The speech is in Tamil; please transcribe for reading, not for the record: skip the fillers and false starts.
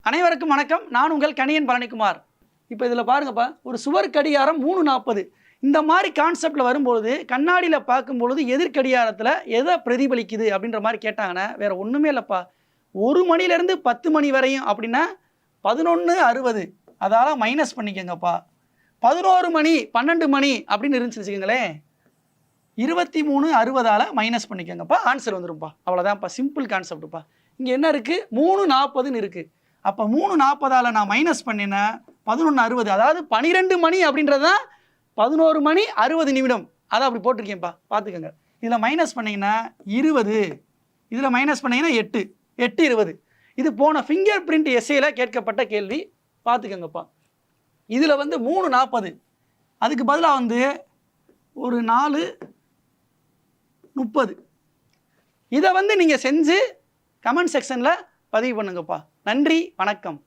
அனைவருக்கும் வணக்கம். நான் உங்கள் கணியன் பழனிக்குமார். இப்போ இதில் பாருங்கப்பா, ஒரு சுவர் கடிகாரம் 3:40 இந்த மாதிரி கான்செப்டில் வரும்பொழுது கண்ணாடியில் பார்க்கும்பொழுது எதிர்கடிகாரத்தில் எதை பிரதிபலிக்குது அப்படின்ற மாதிரி கேட்டாங்கன்னா வேறு ஒன்றுமே இல்லைப்பா. 1 மணிலேருந்து 10 மணி வரையும் அப்படின்னா 11:60 அதால் மைனஸ் பண்ணிக்கோங்கப்பா. 11 மணி 12 மணி அப்படின்னு இருந்துச்சு வச்சுக்கோங்களேன், 23:60 மைனஸ் பண்ணிக்கோங்கப்பா. ஆன்சர் வந்துடும்ப்பா. அவ்வளோதான்ப்பா, சிம்பிள் கான்செப்டுப்பா. இங்கே என்ன இருக்குது, 3:40ன்னு இருக்குது. அப்போ 3:40 நான் மைனஸ் பண்ணினா 11:60, அதாவது 12 மணி அப்படின்றது தான் 11 மணி 60 நிமிடம். அதை அப்படி போட்டிருக்கேன்ப்பா, பார்த்துக்கோங்க. இதில் மைனஸ் பண்ணிங்கன்னா 20, இதில் மைனஸ் பண்ணிங்கன்னா 8, 8:20. இது போன ஃபிங்கர் பிரிண்ட் எஸ்ஏயில் கேட்கப்பட்ட கேள்வி, பார்த்துக்கோங்கப்பா. இதில் 3:40 அதுக்கு பதிலாக ஒரு 4:30. இதை நீங்கள் செஞ்சு கமெண்ட் செக்ஷனில் பதிவு பண்ணுங்கப்பா. நன்றி, வணக்கம்.